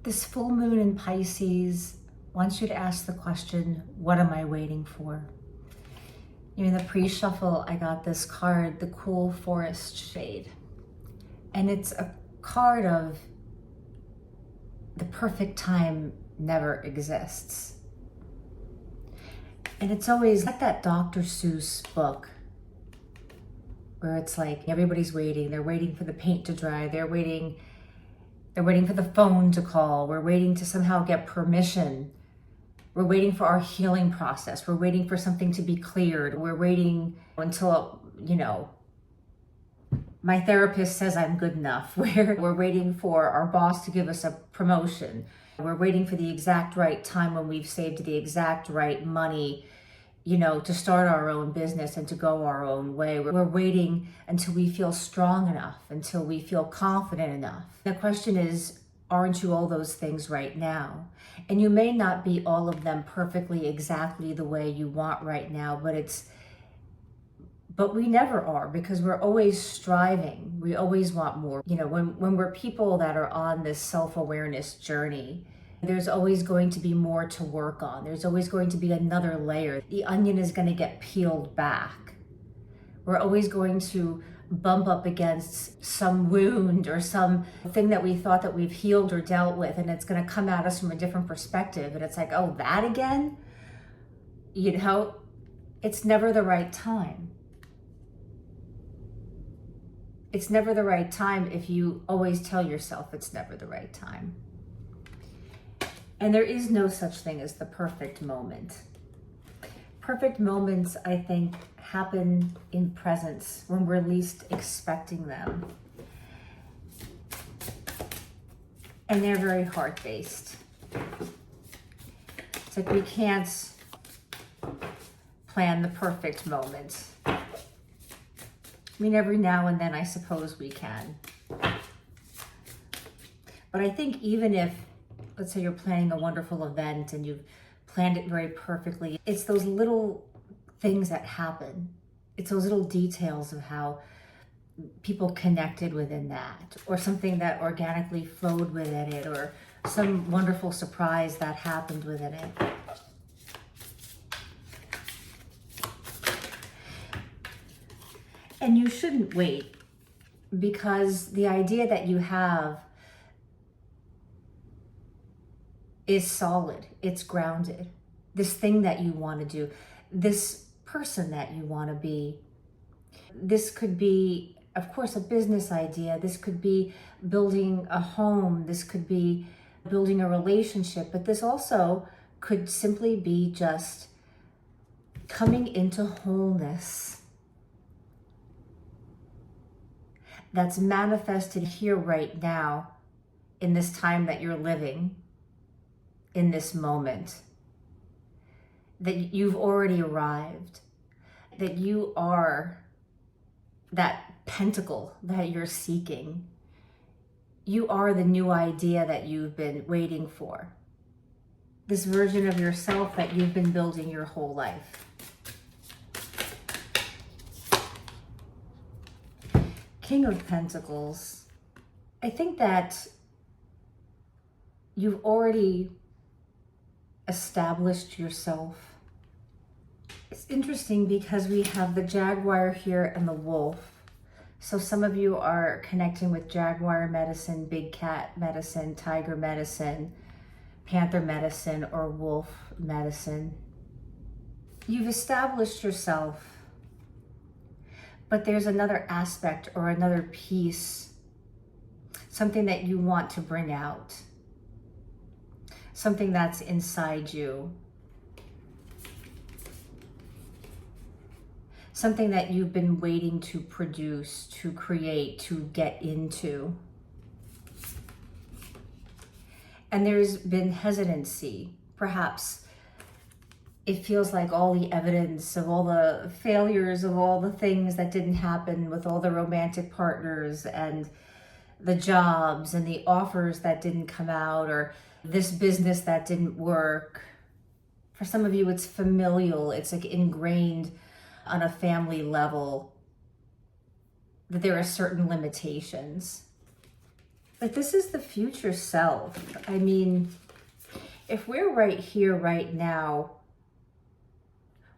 This full moon in Pisces wants you to ask the question, what am I waiting for? In the pre-shuffle, I got this card, the Cool Forest Shade. And it's a card of the perfect time never exists. And it's always like that Dr. Seuss book where it's like everybody's waiting. They're waiting for the paint to dry. They're waiting for the phone to call. We're waiting to somehow get permission. We're waiting for our healing process. We're waiting for something to be cleared. We're waiting until, my therapist says I'm good enough. We're waiting for our boss to give us a promotion. We're waiting for the exact right time when we've saved the exact right money, to start our own business and to go our own way. We're waiting until we feel strong enough, until we feel confident enough. The question is, aren't you all those things right now? And you may not be all of them perfectly exactly the way you want right now, but we never are, because we're always striving. We always want more. When we're people that are on this self-awareness journey, there's always going to be more to work on. There's always going to be another layer. The onion is going to get peeled back. We're always going to bump up against some wound or some thing that we thought that we've healed or dealt with, and it's going to come at us from a different perspective. And it's like, oh, that again? It's never the right time. It's never the right time if you always tell yourself it's never the right time. And there is no such thing as the perfect moment. Perfect moments, I think, happen in presence when we're least expecting them. And they're very heart-based. It's like we can't plan the perfect moment. I mean, every now and then, I suppose we can. But I think even if, let's say you're planning a wonderful event and you've planned it very perfectly, it's those little things that happen. It's those little details of how people connected within that, or something that organically flowed within it, or some wonderful surprise that happened within it. And you shouldn't wait, because the idea that you have is solid, it's grounded. This thing that you want to do, this person that you want to be. This could be, of course, a business idea. This could be building a home. This could be building a relationship. But this also could simply be just coming into wholeness that's manifested here right now in this time that you're living, in this moment, that you've already arrived, that you are that pentacle that you're seeking. You are the new idea that you've been waiting for. This version of yourself that you've been building your whole life. King of Pentacles. I think that you've already established yourself. It's interesting because we have the Jaguar here and the Wolf. So some of you are connecting with Jaguar medicine, Big Cat medicine, Tiger medicine, Panther medicine, or Wolf medicine. You've established yourself, but there's another aspect or another piece, something that you want to bring out, something that's inside you, something that you've been waiting to produce, to create, to get into. And there's been hesitancy. Perhaps it feels like all the evidence of all the failures of all the things that didn't happen with all the romantic partners and the jobs and the offers that didn't come out, or this business that didn't work. For some of you, it's familial. It's like ingrained on a family level that there are certain limitations. But this is the future self. I mean, if we're right here, right now,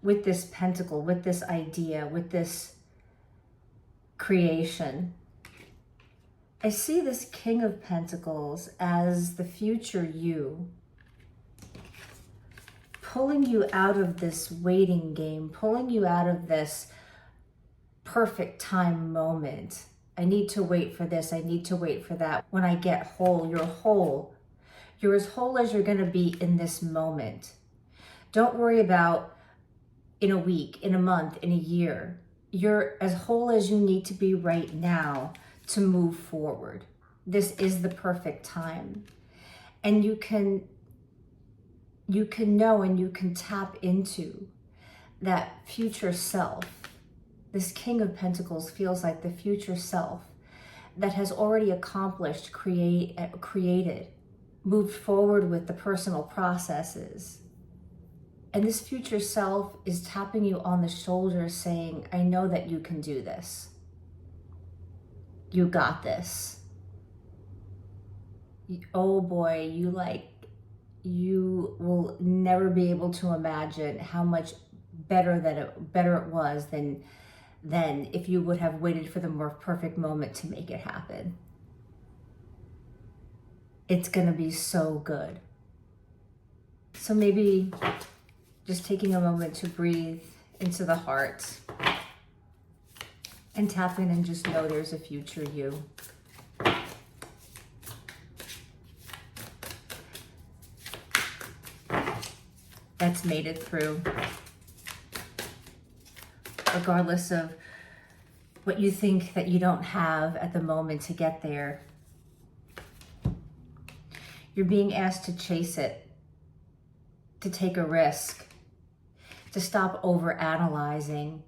with this pentacle, with this idea, with this creation, I see this King of Pentacles as the future you, pulling you out of this waiting game, pulling you out of this perfect time moment. I need to wait for this, I need to wait for that. When I get whole, you're whole. You're as whole as you're gonna be in this moment. Don't worry about in a week, in a month, in a year. You're as whole as you need to be right now to move forward. This is the perfect time. And you can know and you can tap into that future self. This King of Pentacles feels like the future self that has already accomplished, created, moved forward with the personal processes. And this future self is tapping you on the shoulder saying, I know that you can do this. You got this. Oh boy, you will never be able to imagine how much better it was than if you would have waited for the more perfect moment to make it happen. It's gonna be so good. So maybe just taking a moment to breathe into the heart and tap in and just know there's a future you. That's made it through. Regardless of what you think that you don't have at the moment to get there. You're being asked to chase it, to take a risk, to stop over-analyzing,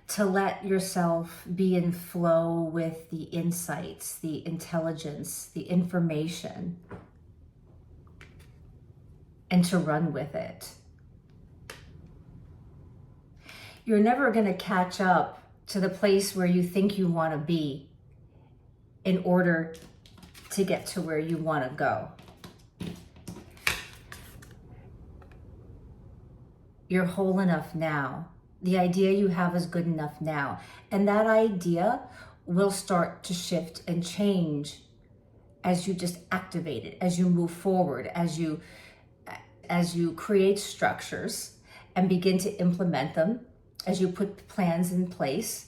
to let yourself be in flow with the insights, the intelligence, the information, and to run with it. You're never going to catch up to the place where you think you want to be in order to get to where you want to go. You're whole enough now. The idea you have is good enough now. And that idea will start to shift and change as you just activate it, as you move forward, as you create structures and begin to implement them, as you put plans in place,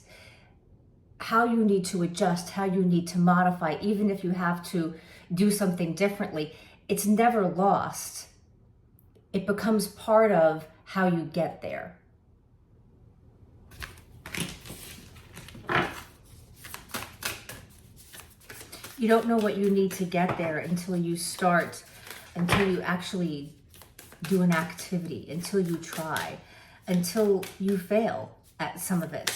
how you need to adjust, how you need to modify, even if you have to do something differently, it's never lost. It becomes part of how you get there. You don't know what you need to get there until you actually do an activity, until you try, until you fail at some of it,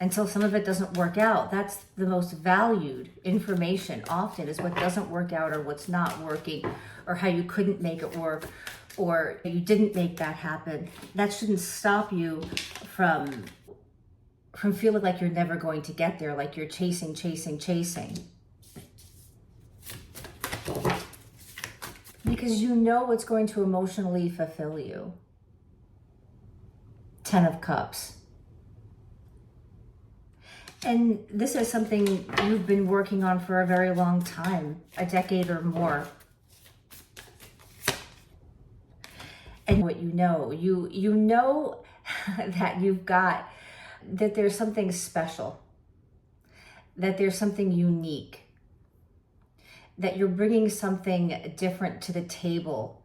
until some of it doesn't work out. That's the most valued information often, is what doesn't work out or what's not working or how you couldn't make it work or you didn't make that happen. That shouldn't stop you from feeling like you're never going to get there, like you're chasing. Because you know what's going to emotionally fulfill you. 10 of Cups. And this is something you've been working on for a very long time, a decade or more. And what you know that there's something special, that there's something unique, that you're bringing something different to the table,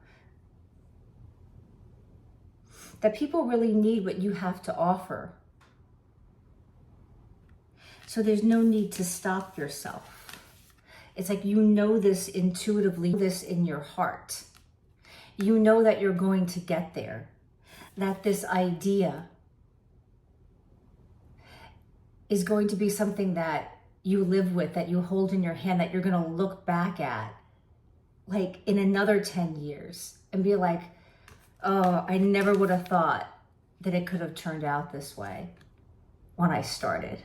that people really need what you have to offer. So there's no need to stop yourself. It's like you know this intuitively, this in your heart. You know that you're going to get there, that this idea is going to be something that you live with, that you hold in your hand, that you're going to look back at like in another 10 years and be like, oh, I never would have thought that it could have turned out this way when I started.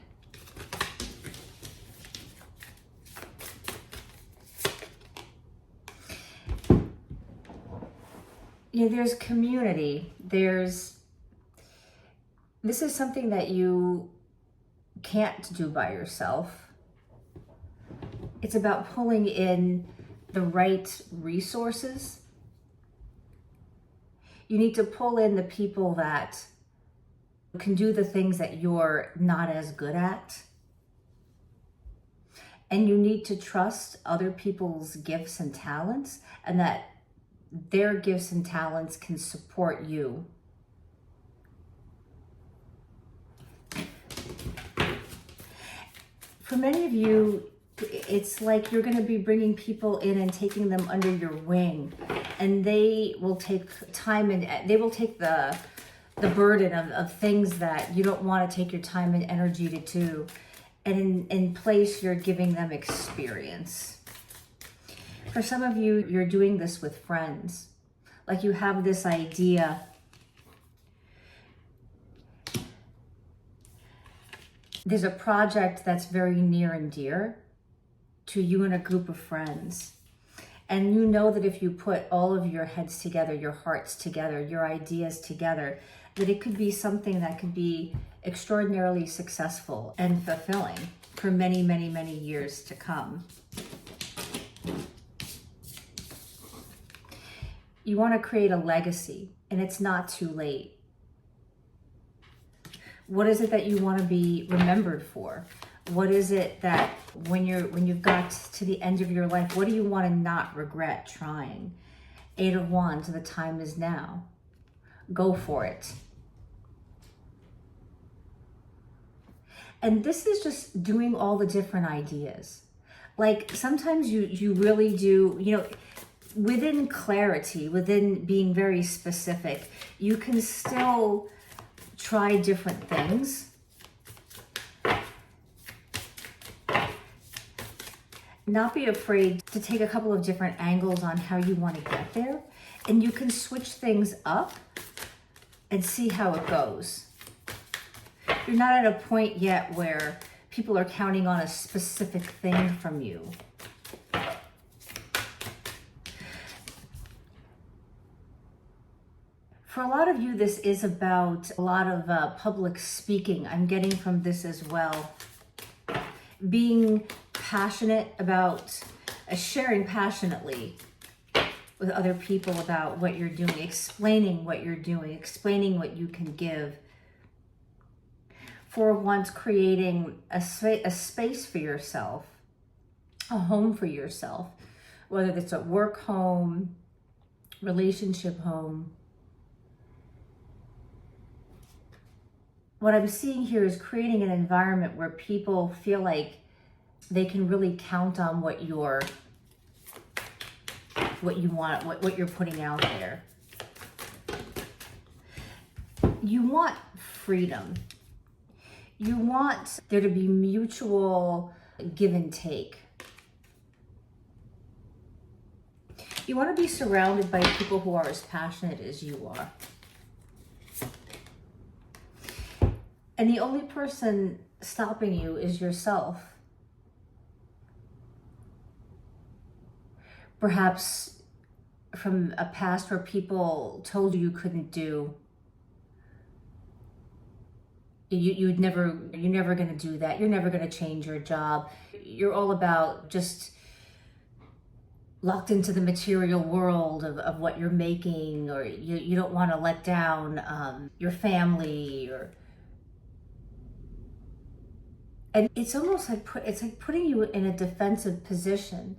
there's community. This is something that you can't do by yourself. It's about pulling in the right resources. You need to pull in the people that can do the things that you're not as good at. And you need to trust other people's gifts and talents, and that their gifts and talents can support you. For many of you, it's like you're going to be bringing people in and taking them under your wing, and they will take time and they will take the burden of things that you don't want to take your time and energy to do. And in place, you're giving them experience. For some of you, you're doing this with friends. Like you have this idea. There's a project that's very near and dear to you and a group of friends. And you know that if you put all of your heads together, your hearts together, your ideas together, that it could be something that could be extraordinarily successful and fulfilling for many, many, many years to come. You want to create a legacy, and it's not too late. What is it that you want to be remembered for? What is it that when you've got to the end of your life, what do you want to not regret trying? 8 of Wands, the time is now. Go for it. And this is just doing all the different ideas. Like sometimes you really do, within clarity, within being very specific, you can still try different things. Not be afraid to take a couple of different angles on how you want to get there. And you can switch things up and see how it goes. You're not at a point yet where people are counting on a specific thing from you. For a lot of you, this is about a lot of public speaking. I'm getting from this as well. Being passionate about sharing passionately with other people about what you're doing, explaining what you're doing, explaining what you can give. 4 of Wands, creating a space for yourself, a home for yourself, whether it's a work home, relationship home. What I'm seeing here is creating an environment where people feel like they can really count on what you want, what you're putting out there. You want freedom. You want there to be mutual give and take. You want to be surrounded by people who are as passionate as you are. And the only person stopping you is yourself. Perhaps from a past where people told you couldn't do. You're never going to do that. You're never going to change your job. You're all about just locked into the material world of what you're making, or you don't want to let down your family, and it's almost like it's like putting you in a defensive position,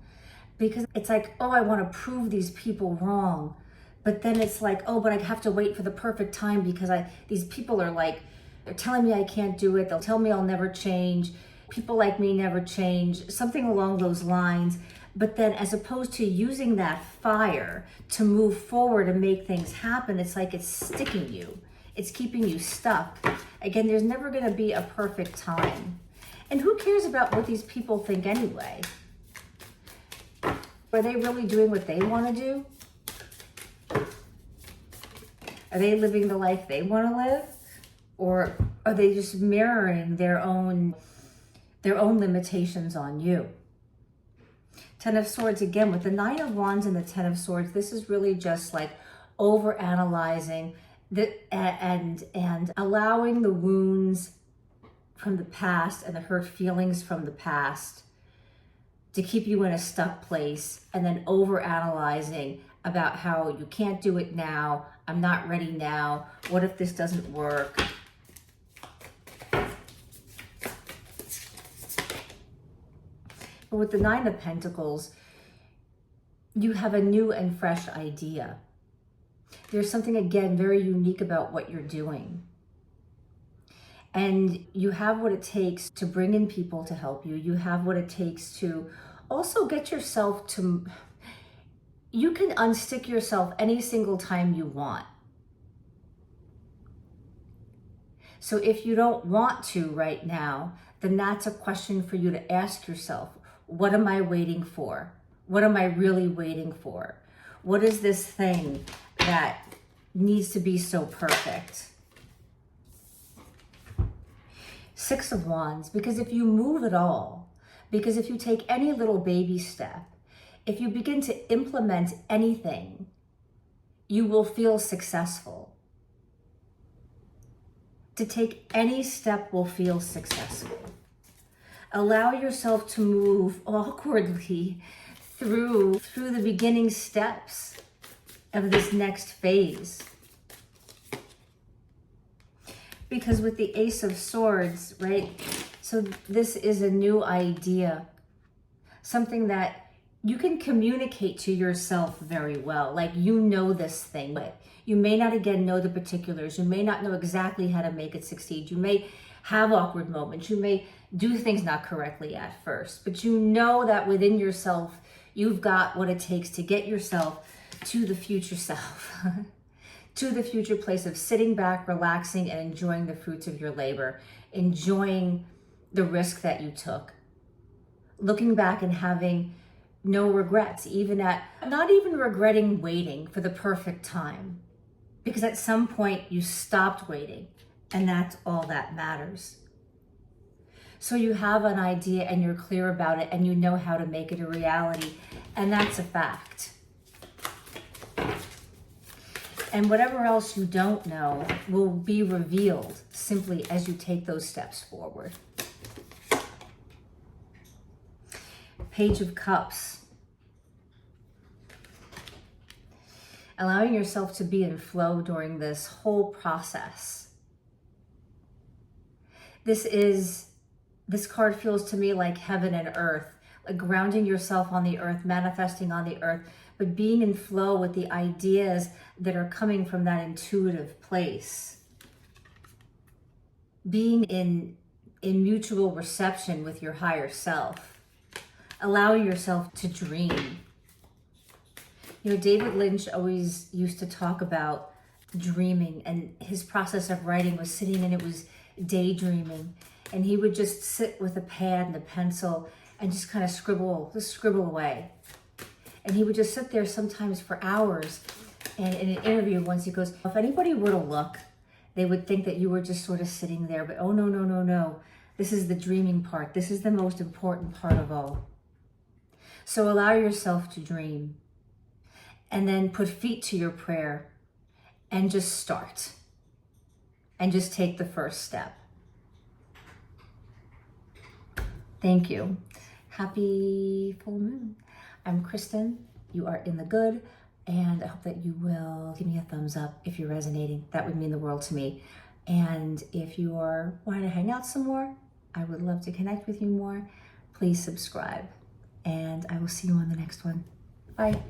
because it's like, oh, I want to prove these people wrong, but then it's like, oh, but I have to wait for the perfect time because these people are like, they're telling me I can't do it. They'll tell me I'll never change. People like me never change. Something along those lines. But then as opposed to using that fire to move forward and make things happen, it's like it's sticking you. It's keeping you stuck. Again, there's never going to be a perfect time. And who cares about what these people think anyway? Are they really doing what they want to do? Are they living the life they want to live? Or are they just mirroring their own limitations on you? 10 of Swords, again, with the 9 of Wands and the 10 of Swords, this is really just like over analyzing and allowing the wounds from the past and the hurt feelings from the past to keep you in a stuck place, and then over analyzing about how you can't do it now, I'm not ready now, what if this doesn't work? But with the Nine of Pentacles, you have a new and fresh idea. There's something, again, very unique about what you're doing. And you have what it takes to bring in people to help you. You have what it takes to also get yourself to, you can unstick yourself any single time you want. So if you don't want to right now, then that's a question for you to ask yourself. What am I waiting for? What am I really waiting for? What is this thing that needs to be so perfect? Six of Wands, because if you move at all, because if you take any little baby step, if you begin to implement anything, you will feel successful. To take any step will feel successful. Allow yourself to move awkwardly through the beginning steps of this next phase. Because with the Ace of Swords, right? So this is a new idea, something that you can communicate to yourself very well. Like, you know this thing, but you may not, again, know the particulars. You may not know exactly how to make it succeed. You may have awkward moments. You may do things not correctly at first, but you know that within yourself, you've got what it takes to get yourself to the future self, to the future place of sitting back, relaxing, and enjoying the fruits of your labor, enjoying the risk that you took, looking back and having no regrets, not even regretting waiting for the perfect time, because at some point you stopped waiting, and that's all that matters. So you have an idea and you're clear about it and you know how to make it a reality, and that's a fact. And whatever else you don't know will be revealed simply as you take those steps forward. Page of Cups. Allowing yourself to be in flow during this whole process. This card feels to me like heaven and earth, like grounding yourself on the earth, manifesting on the earth, but being in flow with the ideas that are coming from that intuitive place. Being in mutual reception with your higher self. Allowing yourself to dream. You know, David Lynch always used to talk about dreaming, and his process of writing was sitting and it was daydreaming. And he would just sit with a pad and a pencil and just kind of scribble away. And he would just sit there sometimes for hours. And in an interview once he goes, if anybody were to look, they would think that you were just sort of sitting there. But oh, no, no, no, no. This is the dreaming part. This is the most important part of all. So allow yourself to dream. And then put feet to your prayer and just start. And just take the first step. Thank you. Happy full moon. I'm Kristen. You are in the good. And I hope that you will give me a thumbs up if you're resonating. That would mean the world to me. And if you are wanting to hang out some more, I would love to connect with you more. Please subscribe. And I will see you on the next one. Bye.